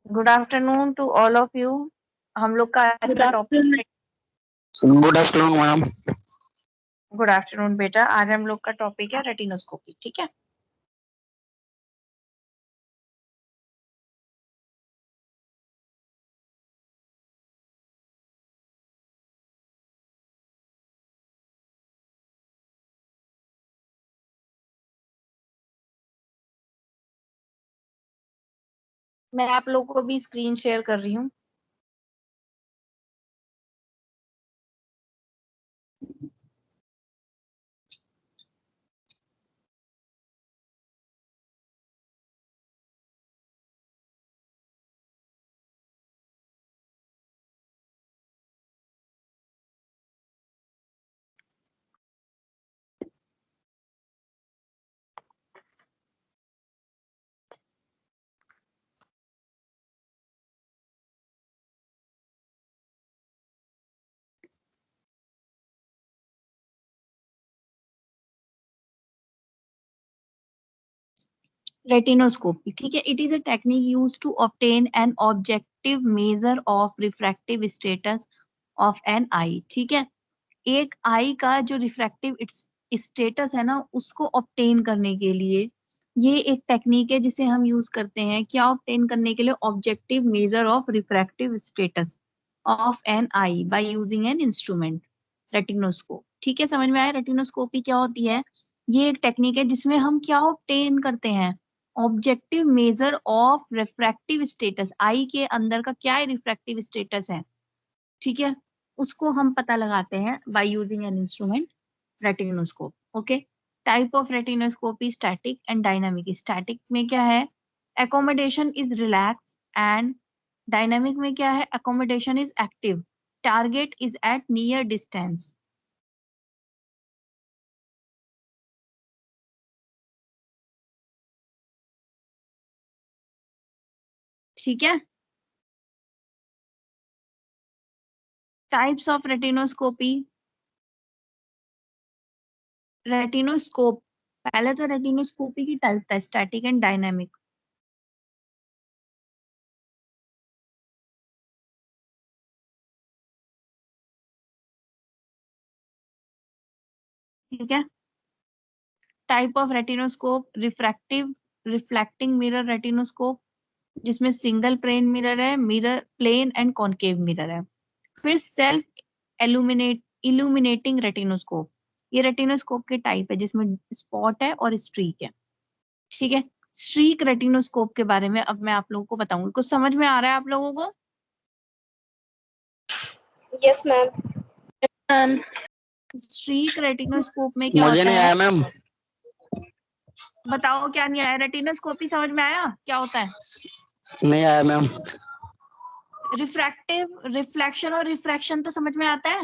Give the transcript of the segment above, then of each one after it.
Good afternoon to all of you. हम लोग का आज गुड का afternoon. Topic good afternoon ma'am. Good afternoon बेटा। आज हम लोग का टॉपिक है रेटिनोस्कोपी। ठीक है, मैं आप लोगों को भी स्क्रीन शेयर कर रही हूँ। रेटिनोस्कोपी, ठीक है, it is a technique used to obtain an objective measure of refractive status of an eye. ठीक है, एक आई का जो रिफ्रैक्टिव स्टेटस है ना, उसको ऑब्टेन करने के लिए ये एक टेक्निक है जिसे हम यूज करते हैं। क्या ऑब्टेन करने के लिए? Objective measure of refractive status of an eye by using an instrument, retinoscope. ठीक है, समझ में आया? रेटिनोस्कोपी क्या होती है? ये एक टेक्निक है जिसमें हम क्या ऑब्टेन करते हैं? Objective measure of refractive status, eye के अंदर का क्या रिफ्रैक्टिव स्टेटस है, ठीक है, उसको हम पता लगाते हैं by using an instrument, retinoscope. Okay, type of retinoscopy static and dynamic. Static में क्या है? Accommodation is relax, and dynamic में क्या है? Accommodation is active, target is at near distance. ठीक है, टाइप्स ऑफ रेटिनोस्कोपी। रेटिनोस्कोप, पहले तो रेटिनोस्कोपी की टाइप था स्टैटिक एंड डायनामिक। ठीक है, type of retinoscope, refractive reflecting mirror retinoscope, जिसमें सिंगल प्लेन मिरर है, mirror plane and concave mirror है। फिर सेल्फ इल्यूमिनेटिंग रेटिनोस्कोप, ये रेटिनोस्कोप के टाइप है जिसमें स्पॉट है और स्ट्रीक है। ठीक है, स्ट्रीक रेटिनोस्कोप के बारे में अब मैं आप लोगों को बताऊंगी। कुछ समझ में आ रहा है आप लोगों को? Yes ma'am. स्ट्रीक रेटिनोस्कोप में क्या मुझे होता नहीं है? आया मैम। बताओ क्या नहीं आया? रेटिनोस्कोपी समझ में आया क्या होता है? नहीं आया मैम। रिफ्रैक्टिव रिफ्लेक्शन और रिफ्रैक्शन तो समझ में आता है।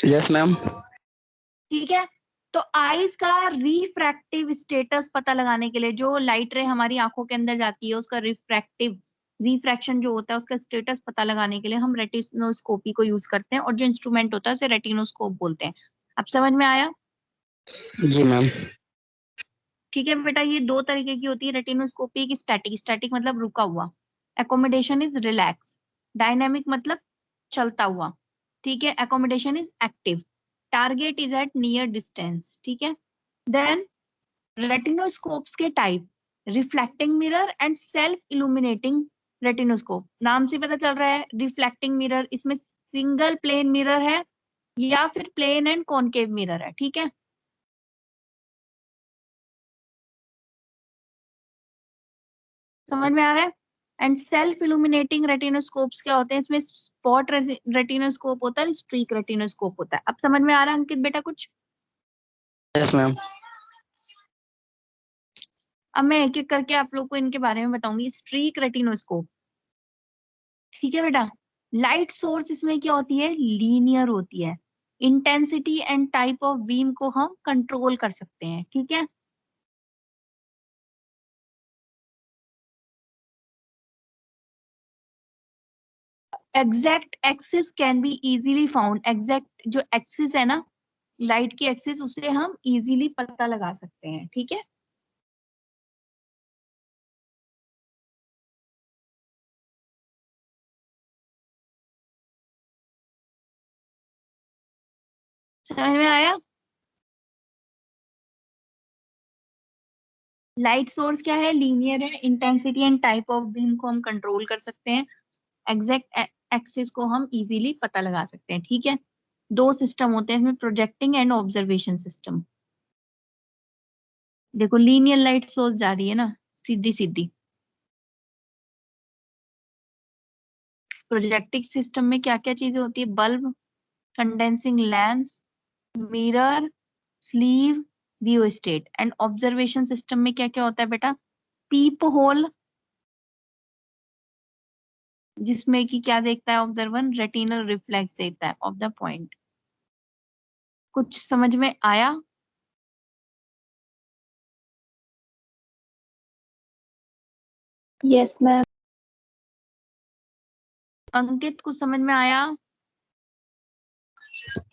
Yes ma'am. ठीक है, तो आईज का रिफ्रैक्टिव स्टेटस पता लगाने के लिए, जो लाइट रे हमारी आंखों के अंदर जाती है उसका रिफ्रैक्टिव रिफ्रैक्शन जो होता है उसका स्टेटस पता लगाने के लिए हम रेटिनोस्कोपी को यूज करते हैं, और जो इंस्ट्रूमेंट होता है उसे रेटिनोस्कोप बोलते हैं। अब समझ में आया? जी मैम। ठीक है बेटा, ये दो तरीके की होती है रेटिनोस्कोपी। एक स्टैटिक, स्टैटिक मतलब रुका हुआ, एकोमोडेशन इज रिलैक्स, डायनामिक मतलब चलता हुआ, ठीक है, accommodation is active, target is at near distance. ठीक है, देन रेटिनोस्कोप्स के type, reflecting mirror and self illuminating retinoscope. नाम से पता चल रहा है, रिफ्लेक्टिंग मिरर, इसमें सिंगल प्लेन मिरर है या फिर प्लेन एंड कॉनकेव मिरर है। ठीक है, समझ में आ रहा है? एंड सेल्फ इल्यूमिनेटिंग रेटिनोस्कोप्स क्या होते हैं? इसमें स्पॉट रेटिनोस्कोप होता है, स्ट्रीक रेटिनोस्कोप होता है। अब समझ में आ रहा है अंकित बेटा कुछ? Yes ma'am. अब मैं एक एक करके आप लोग को इनके बारे में बताऊंगी। स्ट्रीक रेटिनोस्कोप, ठीक है बेटा, लाइट सोर्स इसमें क्या होती है? लीनियर होती है, intensity and type of beam को हम कंट्रोल कर सकते हैं। ठीक है, exact axis can be easily found, exact जो एक्सिस है ना लाइट की एक्सिस, उसे हम इजीली पता लगा सकते हैं। ठीक है, समझ में आया? लाइट सोर्स क्या है? लीनियर है। Intensity and type of beam को हम कंट्रोल कर सकते हैं। एग्जैक्ट एक्सिस को हम इजीली पता लगा सकते हैं। ठीक है, दो सिस्टम होते हैं इसमें, प्रोजेक्टिंग एंड ऑब्जर्वेशन सिस्टम। देखो लीनियर लाइट सोर्स जा रही है ना, सीधी सीधी। प्रोजेक्टिंग सिस्टम में क्या क्या चीजें होती है? Bulb, condensing lens, mirror, sleeve, rheostat. And observation system में क्या क्या होता है बेटा? पीप होल, जिसमें कि क्या देखता है ऑब्जर्वर? रेटिनल रिफ्लेक्स देखता है ऑफ द पॉइंट। कुछ समझ में आया? Yes, ma'am. अंकित कुछ समझ में आया?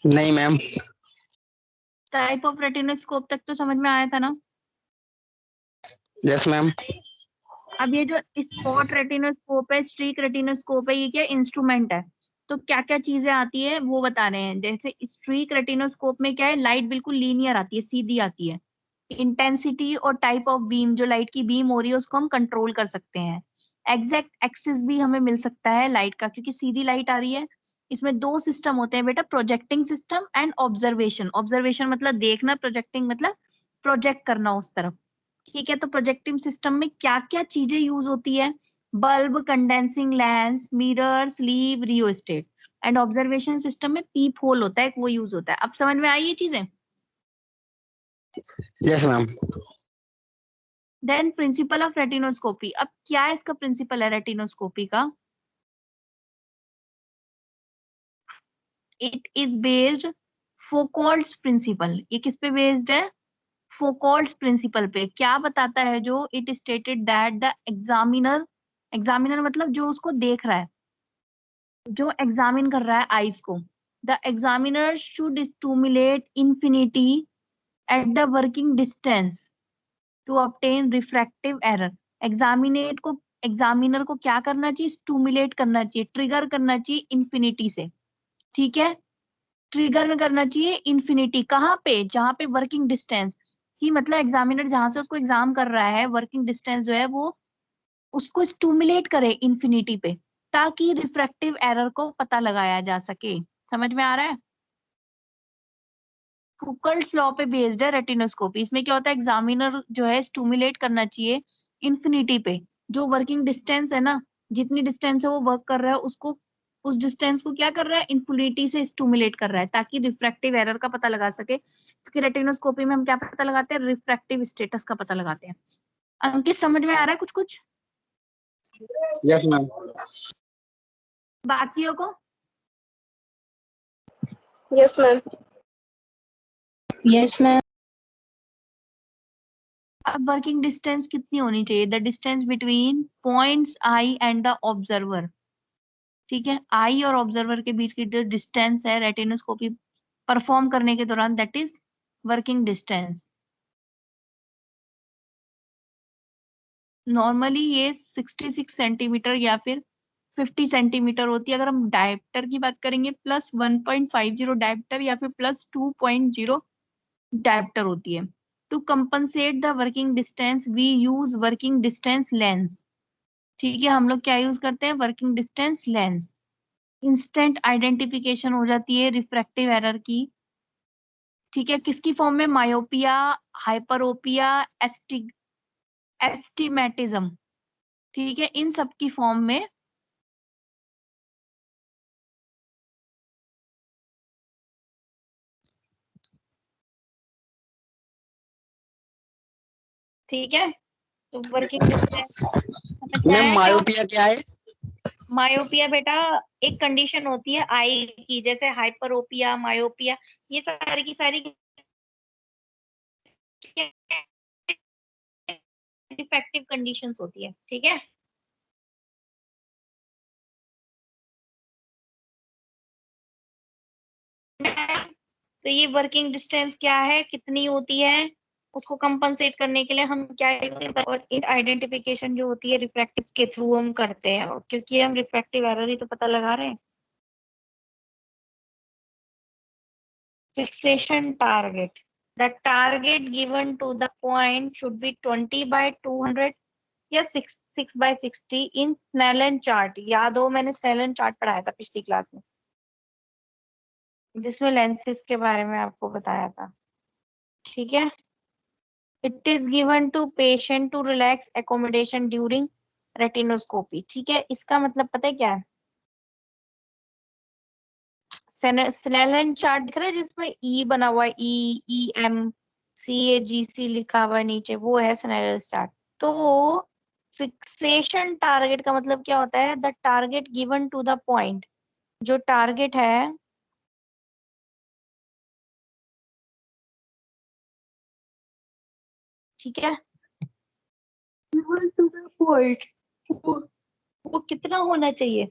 नहीं मैम। टाइप ऑफ रेटिनोस्कोप तक तो समझ में आया था ना? Yes ma'am. अब ये जो स्पॉट रेटिनोस्कोप है, स्ट्रीक रेटिनोस्कोप है, ये क्या इंस्ट्रूमेंट है? तो क्या क्या चीजें आती है वो बता रहे हैं। जैसे स्ट्रीक रेटिनोस्कोप में क्या है? लाइट बिल्कुल लीनियर आती है, सीधी आती है। इंटेंसिटी और टाइप ऑफ बीम, जो लाइट की बीम हो रही है उसको हम कंट्रोल कर सकते हैं। एग्जैक्ट एक्सिस भी हमें मिल सकता है लाइट का, क्योंकि सीधी लाइट आ रही है। इसमें दो सिस्टम होते हैं बेटा, projecting system and observation. Observation मतलब देखना, प्रोजेक्टिंग मतलब प्रोजेक्ट करना उस तरफ। ठीक है, तो प्रोजेक्टिव सिस्टम में क्या क्या चीजें यूज होती है? Bulb, condensing lens, mirror, sleeve, rheostat. And observation system में पीप होल होता है, एक वो यूज होता है। अब समझ में आई ये चीजें? Yes ma'am. Then principle of retinoscopy. अब क्या इसका प्रिंसिपल है रेटिनोस्कोपी का? It is based Foucault's principle. ये किस पे बेस्ड है? फोकोल्ट्स प्रिंसिपल पे। क्या बताता है? जो it stated that the examiner, examiner मतलब जो उसको देख रहा है, जो एग्जामिन कर रहा है आईज को, the examiner should stimulate infinity at the working distance to obtain refractive error. Examinee को, एग्जामिनर को क्या करना चाहिए? स्टूमुलेट करना चाहिए, ट्रिगर करना चाहिए इंफिनिटी से। ठीक है, ट्रिगर करना चाहिए इंफिनिटी। कहाँ पे? जहाँ पे वर्किंग डिस्टेंस की, मतलब एग्जामिनर जहां से उसको एग्जाम कर रहा है, वर्किंग डिस्टेंस जो है वो उसको स्टूमुलेट करे इंफिनिटी पे, ताकि रिफ्रैक्टिव एरर को पता लगाया जा सके। समझ में आ रहा है? फुकल्ट्स लॉ पे बेस्ड है रेटिनोस्कोपी। इसमें क्या होता है? एग्जामिनर जो है स्टूमुलेट करना चाहिए इंफिनिटी पे। जो वर्किंग डिस्टेंस है ना, जितनी डिस्टेंस से वो वर्क कर रहा है उसको, उस डिस्टेंस को क्या कर रहा है? इंफिनिटी से स्टूमुलेट कर रहा है, ताकि रिफ्रैक्टिव एरर का पता लगा सके। क्योंकि रेटिनोस्कोपी में हम क्या पता लगाते हैं? रिफ्रैक्टिव स्टेटस का पता लगाते हैं। अंकित समझ में आ रहा है कुछ कुछ? Yes ma'am. बाकियों को? Yes, ma'am. Yes, ma'am. अब वर्किंग डिस्टेंस कितनी होनी चाहिए? The distance between points I and the observer. ठीक है, आई और ऑब्जर्वर के बीच की जो डिस्टेंस है रेटिनोस्कोपी परफॉर्म करने के दौरान, that is working distance. Normally ये 66 सेंटीमीटर या फिर 50 सेंटीमीटर होती है। अगर हम डायप्टर की बात करेंगे, प्लस 1.50 डायप्टर या फिर प्लस 2.0 डायप्टर होती है। To compensate the working distance we use working distance lens. ठीक है, हम लोग क्या यूज करते हैं? Working distance lens. Instant identification हो जाती है रिफ्रैक्टिव एरर की। ठीक है, किसकी फॉर्म में? Myopia, hyperopia, astigmatism. ठीक है, इन सब की फॉर्म में। ठीक है, तो वर्किंग डिस्टेंस समझ में मैम आया क्या? मायोपिया क्या है? मायोपिया बेटा एक कंडीशन होती है आई की, जैसे हाइपरोपिया, मायोपिया, ये सारी की सारी डिफेक्टिव कंडीशंस होती है। ठीक है, तो ये वर्किंग डिस्टेंस क्या है, कितनी होती है, उसको कंपनसेट करने के लिए हम क्या करते हैं? और आइडेंटिफिकेशन जो होती है रिफ्रैक्टिव के थ्रू हम करते हैं, और क्योंकि हम रिफ्रैक्टिव एरर ही तो पता लगा रहे हैं। fixation target. The target given to the point should be 20/200 या 6/60 in Snellen chart. याद हो मैंने Snellen chart पढ़ाया था पिछली क्लास में, जिसमें लेंसेज के बारे में आपको बताया था, ठीक है। It is given to patient to relax accommodation during retinoscopy, ठीक है। इसका मतलब पता है क्या है? स्नेलन चार्ट दिख रहा है जिसमें ई बना हुआ है, EEMCAGC लिखा हुआ है नीचे, वो है स्नेलन चार्ट। तो फिक्सेशन टारगेट का मतलब क्या होता है? The target given to the point, जो टारगेट है ठीक है, गिवन टू द पॉइंट, वो कितना होना चाहिए?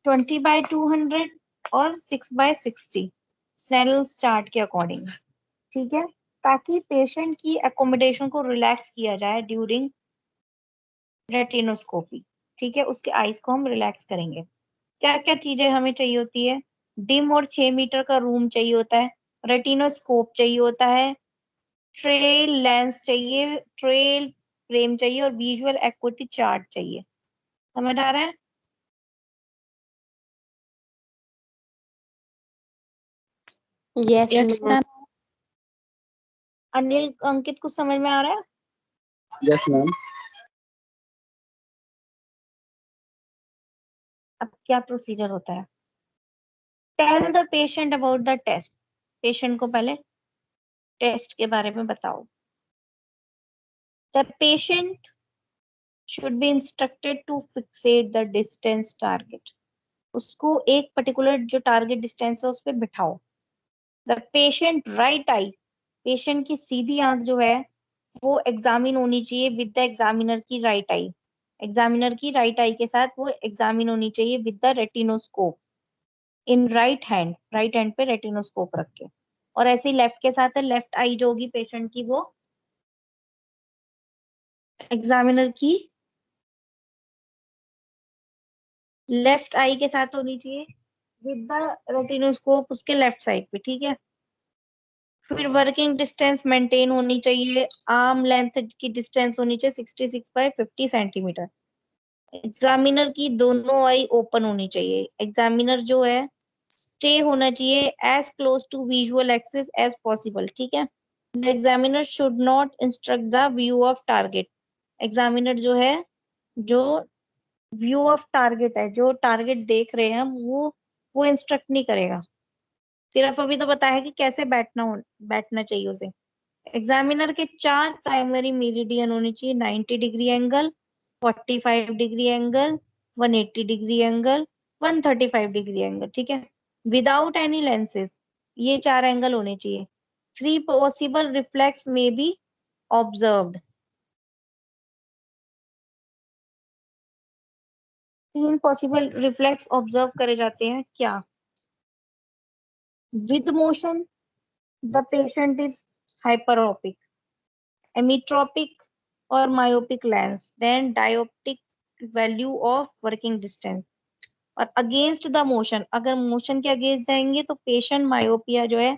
20/200 और 6/60 स्नेडल चार्ट के अकॉर्डिंग, ठीक है, ताकि पेशेंट की एकोमोडेशन को रिलैक्स किया जाए ड्यूरिंग रेटिनोस्कोपी, ठीक है। उसके आईज को हम रिलैक्स करेंगे। क्या क्या चीजें हमें चाहिए होती है? डिम और 6 मीटर का रूम चाहिए होता है, रेटिनोस्कोप चाहिए होता है, ट्रेल लेंस चाहिए, ट्रेल फ्रेम चाहिए और विजुअल एक्विटी चार्ट चाहिए। समझ आ रहा है? Yes, ma'am. अनिल, अंकित को समझ में आ रहा है? Yes, ma'am. अब क्या प्रोसीजर होता है? Tell the patient about the test. Patient को पहले टेस्ट के बारे में बताओ। The patient should be instructed to fixate the distance target. उसको एक पर्टिकुलर जो टारगेट डिस्टेंस है उस पर बिठाओ। The patient right eye, patient की सीधी आंख जो है वो एग्जामिन होनी चाहिए विद द एग्जामिनर की राइट आई। एग्जामिनर की राइट आई के साथ वो एग्जामिन होनी चाहिए with the retinoscope in right hand पे रेटिनोस्कोप रख के। और ऐसे ही लेफ्ट के साथ है, लेफ्ट आई जो होगी पेशेंट की वो एग्जामिनर की लेफ्ट आई के साथ होनी चाहिए विद द रेटिनोस्कोप उसके लेफ्ट साइड पे, ठीक है। फिर वर्किंग डिस्टेंस मेंटेन होनी चाहिए, आर्म लेंथ की डिस्टेंस होनी चाहिए 66/50 सेंटीमीटर। एग्जामिनर की दोनों आई ओपन होनी चाहिए। एग्जामिनर जो है स्टे होना चाहिए as close to visual axis as possible, ठीक है। The examiner should not instruct the view of target. Examiner जो है, जो व्यू ऑफ टारगेट है, जो टारगेट देख रहे हैं हम, वो इंस्ट्रक्ट नहीं करेगा। सिर्फ अभी तो बताया है कि कैसे बैठना चाहिए उसे। एग्जामिनर के 4 प्राइमरी मेरिडियन होने चाहिए, 90 degree angle, 45 degree angle, 180 degree angle, 135 degree angle, ठीक है, विदाउट एनी लेंसेज। ये 4 एंगल होने चाहिए। 3 पॉसिबल रिफ्लेक्स में be observed. 3 possible reflex observe करे जाते हैं। क्या? With motion the patient is hyperopic, emmetropic और myopic lens, then dioptric value of working distance. और अगेंस्ट द मोशन, अगर मोशन के अगेंस्ट जाएंगे तो पेशेंट मायोपिया जो है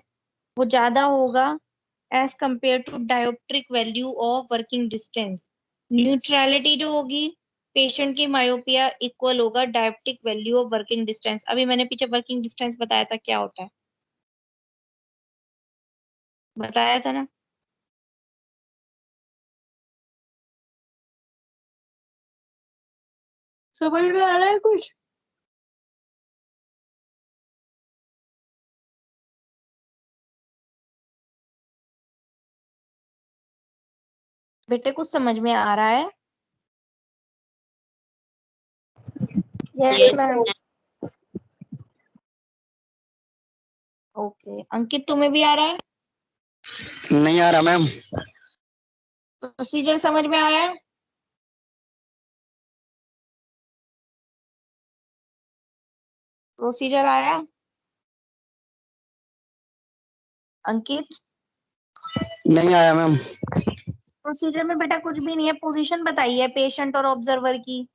वो ज्यादा होगा as compared to dioptric value of working distance. Neutrality जो होगी, पेशेंट की मायोपिया इक्वल होगा dioptric value of working distance. अभी मैंने पीछे वर्किंग डिस्टेंस बताया था क्या होता है, बताया था ना। समझ में आ रहा है कुछ? बेटे कुछ समझ में आ रहा है? Yes, ma'am. ओके अंकित, तुम्हें भी आ रहा है? नहीं आ रहा मैम। प्रोसीजर समझ में आया है? प्रोसीजर आया अंकित? नहीं आया मैम। प्रोसीजर में बेटा कुछ भी नहीं है, पोजीशन बताई है पेशेंट और ऑब्जर्वर की।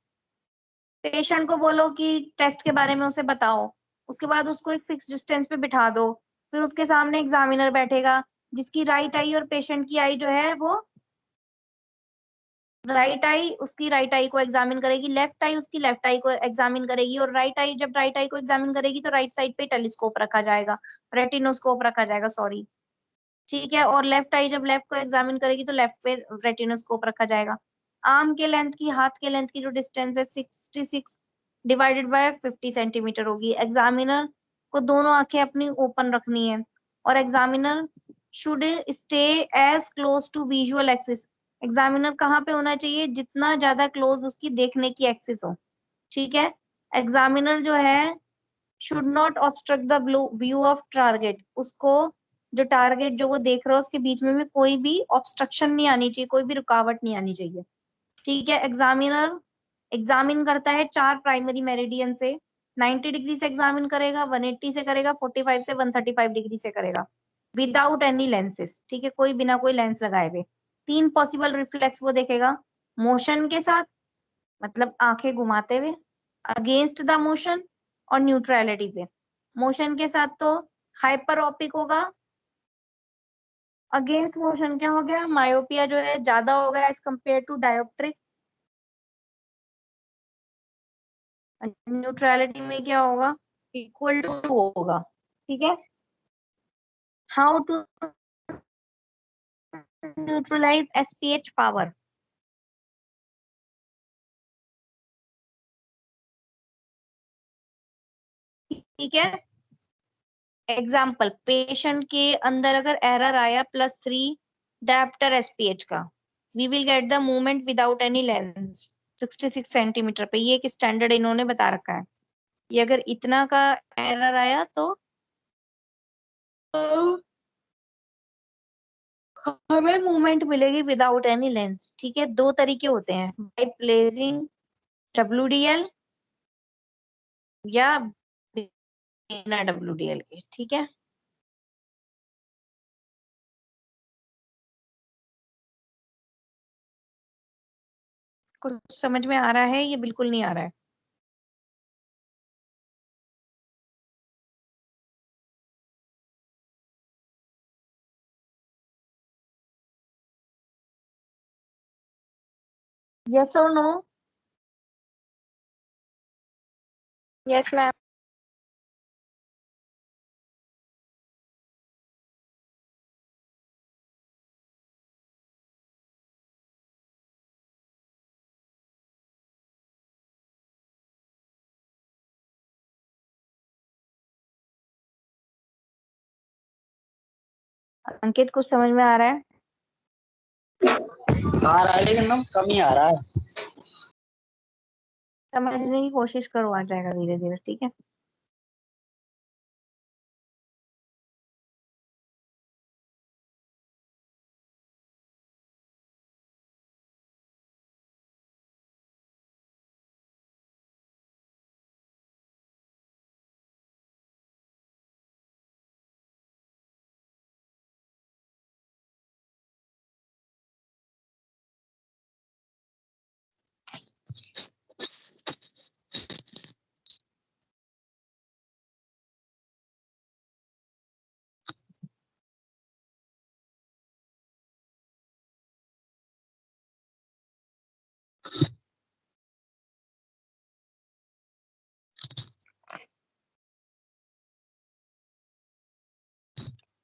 पेशेंट को बोलो कि टेस्ट के बारे में उसे बताओ, उसके बाद उसको एक फिक्स डिस्टेंस पे बिठा दो, फिर उसके सामने एग्जामिनर बैठेगा जिसकी राइट आई और पेशेंट की आई जो है वो राइट आई उसकी राइट आई को एग्जामिन करेगी, लेफ्ट आई उसकी लेफ्ट आई को एग्जामिन करेगी, और राइट आई जब राइट आई को एग्जामिन करेगी तो राइट साइड पे टेलीस्कोप रखा जाएगा, रेटिनोस्कोप रखा जाएगा, सॉरी, ठीक है। और लेफ्ट आई जब लेफ्ट को एग्जामिन करेगी तो लेफ्ट पे रेटिनोस्कोप रखा जाएगा। आर्म के लेंथ की, हाथ के लेंथ की जो डिस्टेंस है 66 डिवाइडेड बाय 50 सेंटीमीटर होगी। एग्जामिनर को दोनों आंखें अपनी ओपन रखनी है, और examiner should stay as close to visual axis. Examiner कहाँ पे होना चाहिए, जितना ज्यादा क्लोज उसकी देखने की एक्सिस हो, ठीक है। एग्जामिनर जो है should not obstruct the view of target, उसको जो टारगेट जो वो देख रहा है उसके बीच में भी कोई भी ऑब्स्ट्रक्शन नहीं आनी चाहिए, कोई भी रुकावट नहीं आनी चाहिए, ठीक है। एग्जामिनर एग्जामिन करता है 4 प्राइमरी मेरिडियन से, 90 डिग्री से एग्जामिन करेगा, 180 से करेगा, 45 से 135 डिग्री से करेगा, विदाउट एनी लेंसेस, ठीक है, कोई बिना कोई लेंस लगाए हुए। 3 पॉसिबल रिफ्लेक्स वो देखेगा, मोशन के साथ मतलब आंखें घुमाते हुए, अगेंस्ट द मोशन, और न्यूट्रलिटी पे। मोशन के साथ तो हाइपरओपिक होगा, अगेंस्ट मोशन क्या हो गया, मायोपिया जो है ज्यादा होगा एज कंपेयर टू डायोप्ट्रिक, न्यूट्रलिटी में क्या होगा, इक्वल टू होगा, ठीक है। हाउ टू न्यूट्रलाइज एसपीएच पावर, ठीक है। एग्जाम्पल, पेशेंट के अंदर अगर एरर आया +3 डायप्टर एसपीएच का, we will get the movement without any lens 66 centimetre पे, ये एक स्टैंडर्ड इन्होंने बता रखा है। ये अगर इतना का एरर आया तो हमें मूवमेंट मिलेगी विदाउट एनी लेंस, ठीक है। 2 तरीके होते हैं, बाय प्लेसिंग WDL या बिना WDL के, ठीक है। कुछ समझ में आ रहा है, ये बिल्कुल नहीं आ रहा है? यस और नो? Yes, ma'am. अंकित कुछ समझ में आ रहा है? आ रहा है लेकिन ना कम ही आ रहा है। समझने की कोशिश करो, आ जाएगा धीरे धीरे, ठीक है।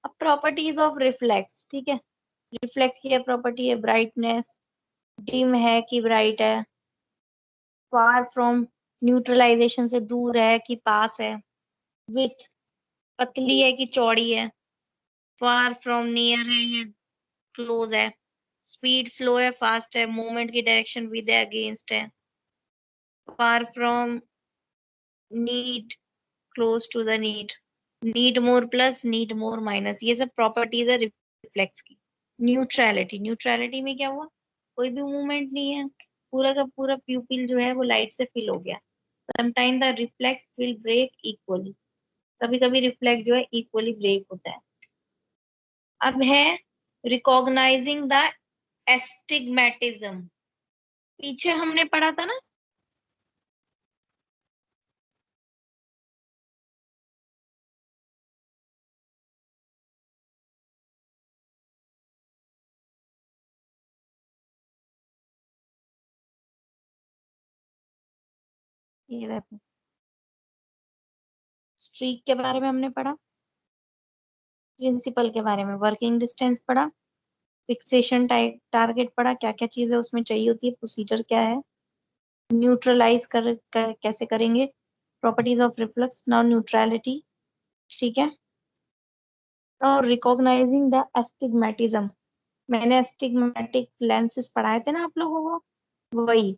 अब प्रॉपर्टीज ऑफ रिफ्लेक्स, ठीक है। रिफ्लेक्स की प्रॉपर्टी है ब्राइटनेस, डिम है कि ब्राइट है, फार फ्रॉम न्यूट्रलाइजेशन से दूर है कि पास है, विथ पतली है कि चौड़ी है, फार फ्रॉम नियर है या क्लोज है, स्पीड स्लो है फास्ट है, मूवमेंट की डायरेक्शन विद है अगेंस्ट है, far from need close to the need, need more plus need more minus, ये सब प्रॉपर्टीज है रिफ्लेक्स की। न्यूट्रलिटी, न्यूट्रलिटी में क्या हुआ, कोई भी मूवमेंट नहीं है, पूरा का पूरा प्यूपिल जो है वो लाइट से फिल हो गया। Sometime the reflex will break equally, कभी कभी रिफ्लेक्स जो है इक्वली ब्रेक होता है। अब है रिकॉग्नाइजिंग द एस्टिग्मेटिज्म, पीछे हमने पढ़ा था ना, ये देखो, स्ट्रीक के बारे में हमने पढ़ा, प्रिंसिपल के बारे में, वर्किंग डिस्टेंस पढ़ा, फिक्सेशन टारगेट पढ़ा, क्या क्या चीजें उसमें चाहिए होती है, प्रोसीजर क्या है, न्यूट्रलाइज कैसे करेंगे, properties of reflux, now neutrality, ठीक है। और रिकॉग्नाइजिंग द एस्टिग्मेटिज्म, मैंने एस्टिग्मेटिक लेंसेस पढ़ाए थे ना आप लोगों को, वही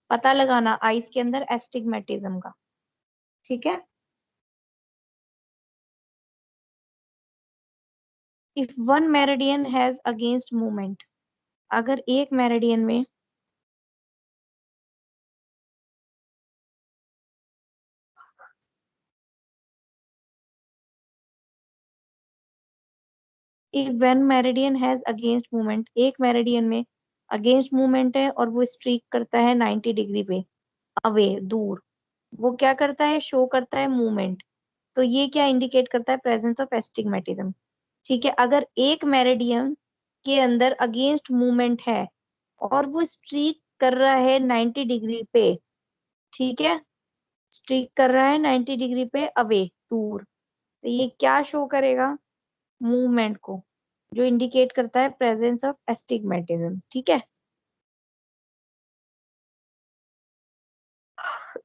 पता लगाना आईज के अंदर एस्टिग्मेटिज्म का, ठीक है। If one meridian has against movement, अगर एक मेरिडियन में if one meridian has against movement, एक मेरिडियन में अगेंस्ट मूवमेंट है और वो स्ट्रीक करता है 90 डिग्री पे अवे, दूर, वो क्या करता है, शो करता है मूवमेंट, तो ये क्या इंडिकेट करता है, प्रेजेंस ऑफ एस्टिग्मेटिज्म, ठीक है। अगर एक मेरिडियन के अंदर अगेंस्ट मूवमेंट है और वो स्ट्रीक कर रहा है 90 डिग्री पे, ठीक है, स्ट्रीक कर रहा है 90 डिग्री पे अवे, दूर, तो ये क्या शो करेगा, मूवमेंट को, जो इंडिकेट करता है प्रेजेंस ऑफ एस्टिग्मेटिज्म, ठीक है।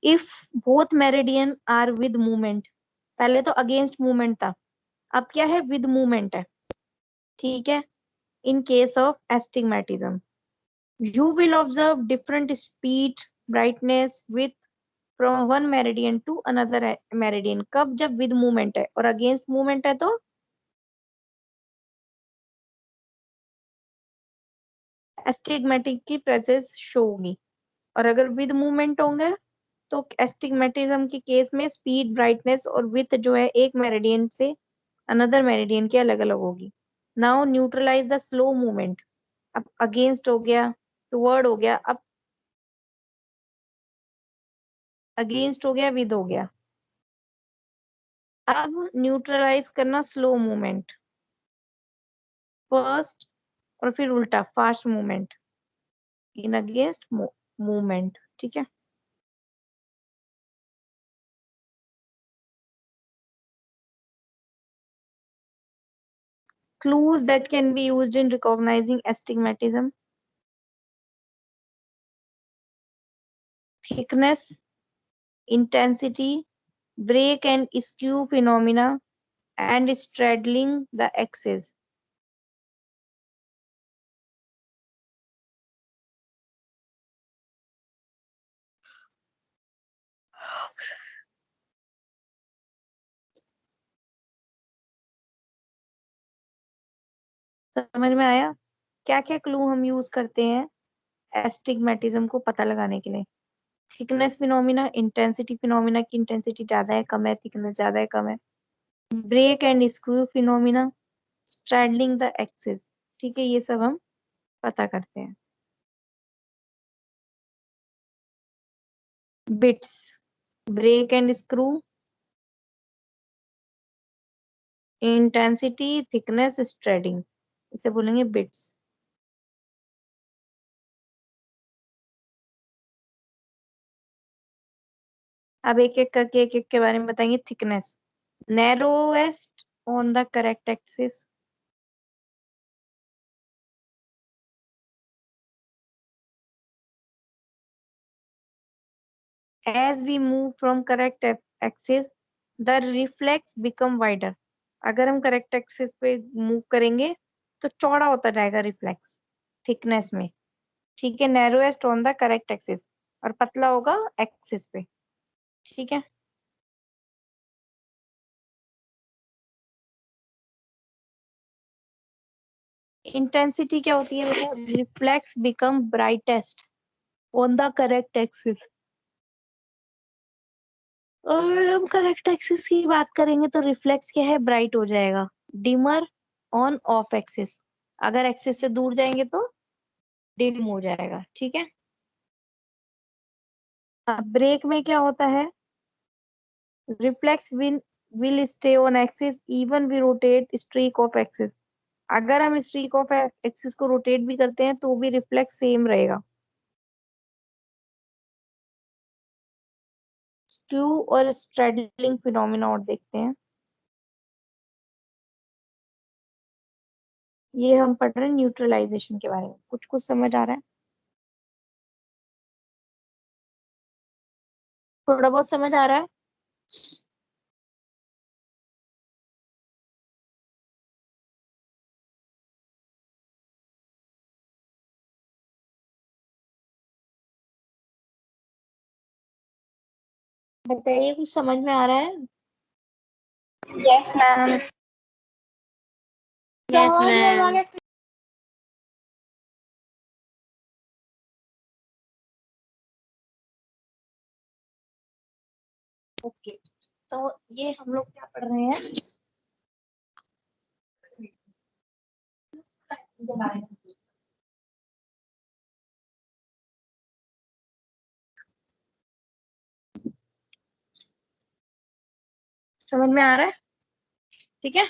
If both meridian are with movement, पहले तो अगेंस्ट मूवमेंट था, अब क्या है, विद मूवमेंट है, ठीक है। In case of astigmatism you will observe different speed, brightness, with from one meridian to another meridian, कब, जब विद मूवमेंट है, और अगेंस्ट मूवमेंट है तो एस्टिग्मेटिक की प्रेजेंस शो होगी, और अगर विद मूवमेंट होंगे तो एस्टिग्मेटिज्म के केस में स्पीड, ब्राइटनेस और विथ जो है एक मेरिडियन से अनदर मेरिडियन की अलग अलग होगी। Now neutralise the slow movement, अब अगेंस्ट हो गया, टुवर्ड हो गया, अब अगेंस्ट हो गया, विद हो गया, अब न्यूट्रलाइज करना स्लो मूवमेंट फर्स्ट, और फिर उल्टा fast movement in against movement, ठीक है। Clues that can be used in recognizing astigmatism: thickness, intensity, break and skew phenomena, and straddling the axis. समझ में आया, क्या क्या क्लू हम यूज करते हैं एस्टिग्मेटिज्म को पता लगाने के लिए? थिकनेस फिनोमिना, इंटेंसिटी फिनोमिना की इंटेंसिटी ज्यादा है कम है, थिकनेस ज्यादा है कम है, break and screw phenomena, straddling the axis, ठीक है, ये सब हम पता करते हैं। Bits, break and screw, intensity, thickness, straddling, इसे बोलेंगे बिट्स। अब एक एक करके एक एक के बारे में बताएंगे। Thickness, narrowest on the correct axis, as we move from correct axis the reflex become wider, अगर हम करेक्ट एक्सिस पे मूव करेंगे तो चौड़ा होता जाएगा रिफ्लेक्स थिकनेस में, ठीक है, narrowest on the correct axis, और पतला होगा एक्सिस पे, ठीक है। इंटेंसिटी क्या होती है बेटा, reflex become brightest on the correct axis, और हम करेक्ट एक्सिस की बात करेंगे तो रिफ्लेक्स क्या है, ब्राइट हो जाएगा, डिमर ऑन ऑफ एक्सिस, अगर एक्सिस से दूर जाएंगे तो डिम हो जाएगा, ठीक है। ब्रेक में क्या होता है, reflex will stay on axis even we rotate streak off axis, अगर हम स्ट्रीक ऑफ एक्सिस को रोटेट भी करते हैं तो भी रिफ्लेक्स सेम रहेगा। स्क्यू और स्ट्रेडलिंग फिनोमिना और देखते हैं। ये हम पढ़ रहे हैं न्यूट्रलाइजेशन के बारे में। कुछ कुछ समझ आ रहा है? थोड़ा बहुत समझ आ रहा है? बताइए, कुछ समझ में आ रहा है? Yes ma'am. Yes ma'am. Okay, तो ये हम लोग क्या पढ़ रहे हैं? समझ में आ रहा है? ठीक है।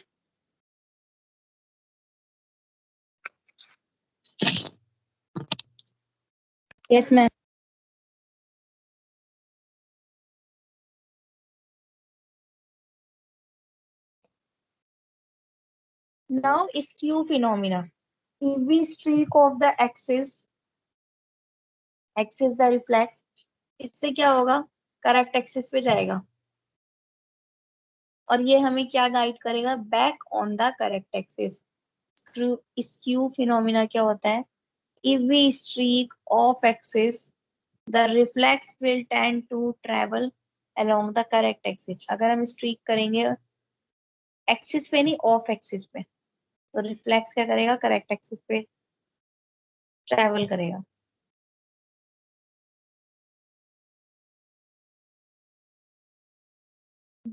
Yes ma'am. Now skew phenomena. EV streak of the axis the reflex, इससे क्या होगा? करेक्ट एक्सिस पे जाएगा और ये हमें क्या गाइड करेगा? Back on the correct axis. Skew phenomena क्या होता है? If we streak off axis, the reflex will tend to travel along the correct axis. अगर हम स्ट्रीक करेंगे एक्सिस पे नहीं, ऑफ एक्सिस पे, तो रिफ्लेक्स क्या करेगा? करेक्ट एक्सिस पे ट्रेवल करेगा।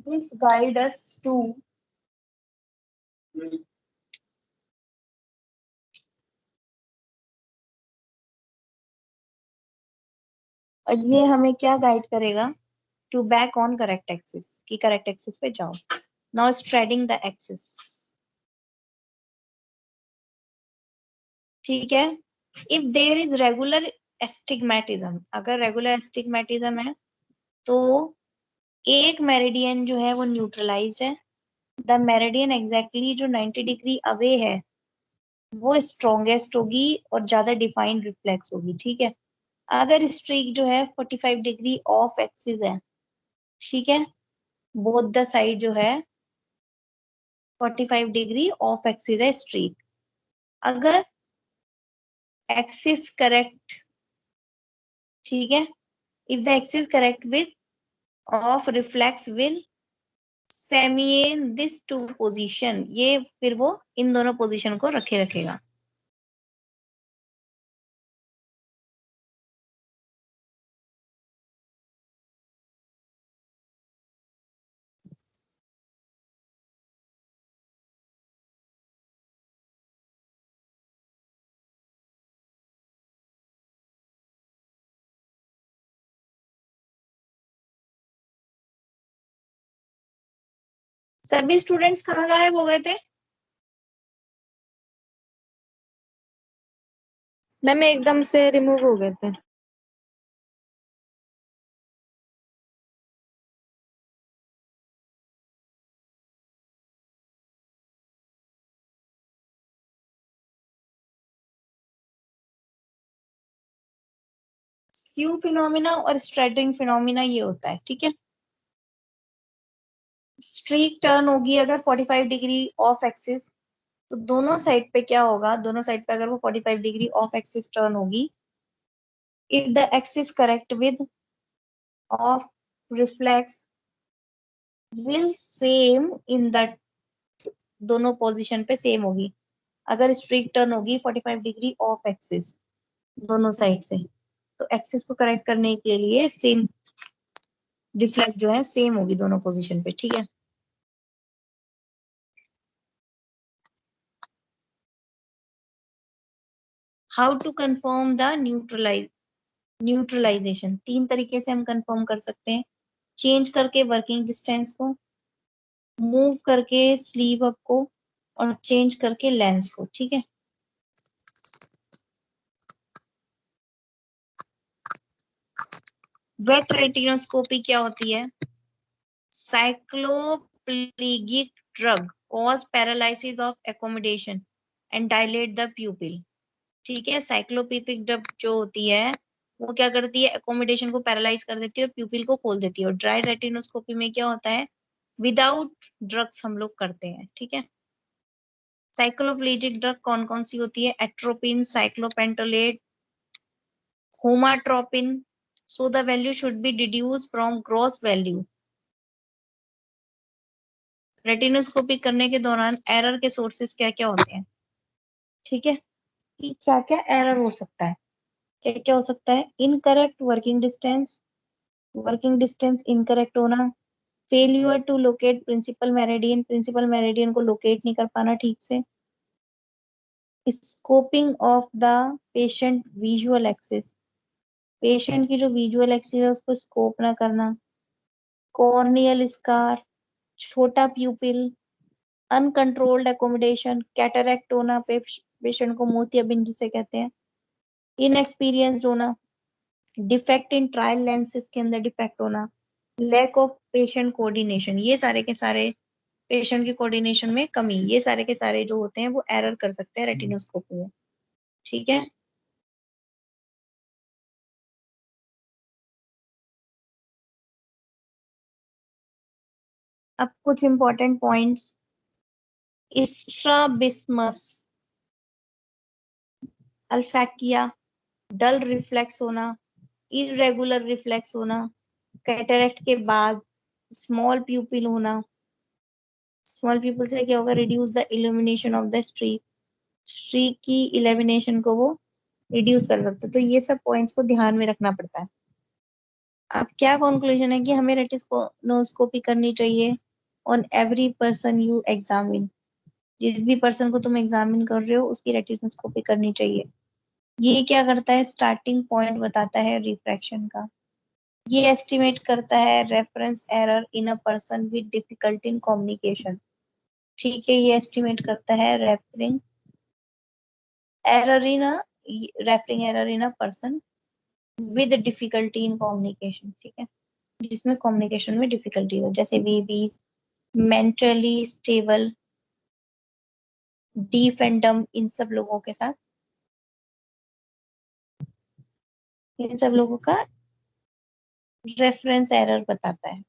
This guide us to और ये हमें क्या गाइड करेगा? To back on correct axis, की करेक्ट एक्सिस पे जाओ। Now straddling the axis. ठीक है। If there is regular astigmatism, अगर रेगुलर एस्टिग्मेटिज्म है तो एक मेरिडियन जो है वो न्यूट्रलाइज्ड है। द मेरिडियन एग्जैक्टली जो 90 डिग्री अवे है वो स्ट्रॉन्गेस्ट होगी और ज्यादा डिफाइंड रिफ्लेक्स होगी। ठीक है। अगर स्ट्रीक जो है 45 डिग्री ऑफ एक्सिस है, ठीक है, बोथ द साइड जो है 45 डिग्री ऑफ एक्सिस है स्ट्रीक, अगर एक्सिस करेक्ट, ठीक है, if the axis correct width of reflex will सेमिएन दिस टू पोजीशन, ये फिर वो इन दोनों पोजीशन को रखेगा। सभी स्टूडेंट्स कहाँ गायब हो गए थे? मैम एकदम से रिमूव हो गए थे। स्क्यू फिनोमिना और स्ट्रेडिंग फिनोमिना ये होता है। ठीक है। स्ट्रीक टर्न होगी अगर 45 डिग्री ऑफ एक्सिस, तो दोनों साइड पे क्या होगा? दोनों साइड पे अगर वो 45 डिग्री ऑफ एक्सिस टर्न होगी, if the axis correct with of reflex will same in that, दोनों पोजीशन पे सेम होगी। अगर स्ट्रीक टर्न होगी 45 डिग्री ऑफ एक्सिस दोनों साइड से, तो एक्सिस को करेक्ट करने के लिए सेम रिफ्लेक्ट जो है सेम होगी दोनों पोजीशन पे। ठीक है। How to confirm the neutralisation? 3 तरीके से हम कंफर्म कर सकते हैं। चेंज करके वर्किंग डिस्टेंस को, मूव करके स्लीव अप को, और चेंज करके लेंस को। ठीक है। वेट रेटिनोस्कोपी क्या होती है? Cycloplegic drug cause paralysis of accommodation and dilate the pupil. ठीक है, साइक्लोपेपिक ड्रग जो होती है वो क्या करती है? एकोमोडेशन को पैरालाइज कर देती है और प्यूपिल को खोल देती है। और ड्राई रेटिनोस्कोपी में क्या होता है? विदाउट ड्रग्स हम लोग करते हैं। ठीक है, साइक्लोप्लेजिक ड्रग कौन कौन सी होती है? Atropine, cyclopentolate, homatropine. So the value should be deduce from gross value. Retinoscopy करने के दौरान एरर के सोर्सेस क्या क्या होते हैं? ठीक है, कि क्या क्या एरर हो सकता है? क्या क्या हो सकता है? इनकरेक्ट वर्किंग डिस्टेंस इनकरेक्ट होना, failure to locate principal meridian को लोकेट नहीं कर पाना ठीक से, scoping of the patient visual axis, patient की जो विजुअल एक्सिस है उसको स्कोप ना करना, कॉर्नियल स्कार, छोटा प्यूपिल, अनकंट्रोल्ड एकोमोडेशन, कैटरेक्ट होना, पेशेंट को मोतियाबिंद जिसे कहते हैं, इनएक्सपीरियंस्ड होना, डिफेक्ट इन ट्रायल लेंसेज के अंदर डिफेक्ट होना, लैक ऑफ पेशेंट कोऑर्डिनेशन, ये सारे के सारे पेशेंट के कोऑर्डिनेशन में कमी, ये सारे के सारे जो होते हैं वो एरर कर सकते हैं रेटिनोस्कोपी में। ठीक है, अब कुछ इंपॉर्टेंट पॉइंट्स। स्ट्राबिस्मस, अल्फैकिया, डल रिफ्लेक्स होना, इरेगुलर रिफ्लेक्स होना, कैटरेक्ट के बाद स्मॉल प्यूपिल होना, स्मॉल प्यूपिल से क्या होगा? Reduce the illumination of the streak, streak की इल्यूमिनेशन को वो रिड्यूस कर सकते हैं। तो ये सब पॉइंट्स को ध्यान में रखना पड़ता है। अब क्या कंक्लूजन है कि हमें रेटिनोस्कोपी करनी चाहिए on every person you examine, जिस भी पर्सन को तुम एग्जामिन कर रहे हो उसकी रेटिनोस्कोपी करनी चाहिए। ये क्या करता है? स्टार्टिंग पॉइंट बताता है रिफ्रैक्शन का, ये एस्टिमेट करता है reference error in a person with difficulty in communication. ठीक है, ये एस्टिमेट करता है referring error in a person with difficulty in communication. ठीक है, जिसमें कम्युनिकेशन में डिफिकल्टी हो, जैसे babies, mentally stable, deaf and डम, इन सब लोगों के साथ, इन सब लोगों का रेफरेंस एरर बताता है।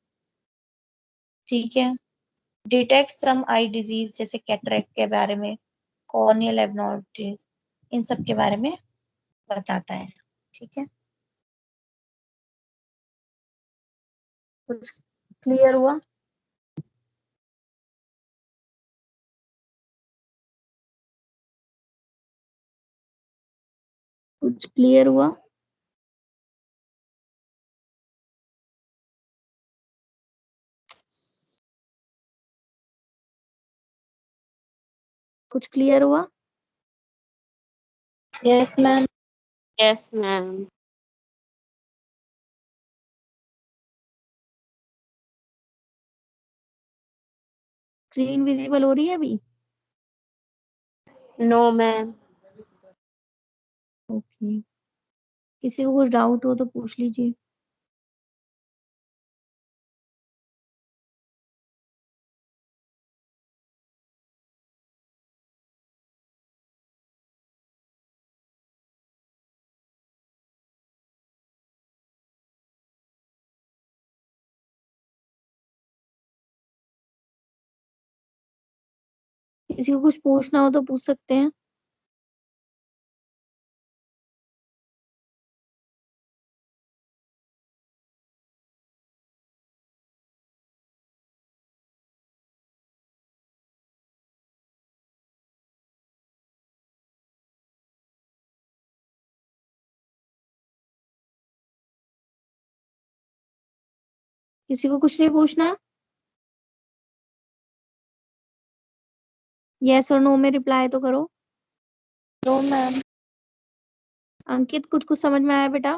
ठीक है, डिटेक्ट सम आई डिजीज जैसे कैटरेक्ट के बारे में, कॉर्नियल एबनॉर्मलिटीज, इन सब के बारे में बताता है। ठीक है, कुछ क्लियर हुआ? कुछ क्लियर हुआ? कुछ क्लियर हुआ? Yes ma'am. Yes ma'am. Screen visible हो रही है अभी? No ma'am. ओके, किसी को कुछ डाउट हो तो पूछ लीजिए। किसी को कुछ पूछना हो तो पूछ सकते हैं। किसी को कुछ नहीं पूछना? यस और नो में रिप्लाई तो करो। No ma'am. अंकित, कुछ कुछ समझ में आया बेटा?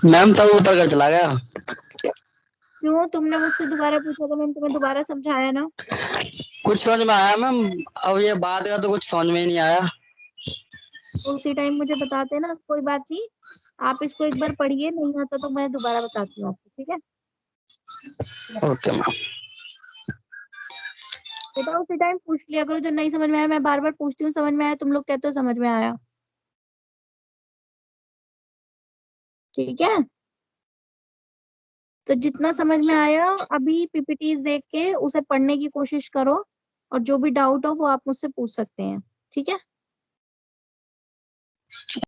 मैम सब ऊपर कर चला गया। क्यों? तुमने मुझसे दोबारा पूछा तो मैंने तुम्हें दोबारा समझाया ना। कुछ समझ में आया मैम, अब ये बात का तो कुछ समझ में ही नहीं आया। तो उसी टाइम मुझे बताते ना, कोई बात नहीं। आप इसको एक बार पढ़िए, नहीं आता तो मैं दोबारा बताती हूँ आपको, ठीक है? Okay ma'am. बेटा उसी टाइम पूछ लिया करो जो नहीं समझ में आया। मैं बार बार पूछती हूँ समझ में आया, तुम लोग कहते हो समझ में आया। ठीक है, तो जितना समझ में आया अभी पीपीटी देख के उसे पढ़ने की कोशिश करो, और जो भी डाउट हो वो आप मुझसे पूछ सकते हैं, ठीक है?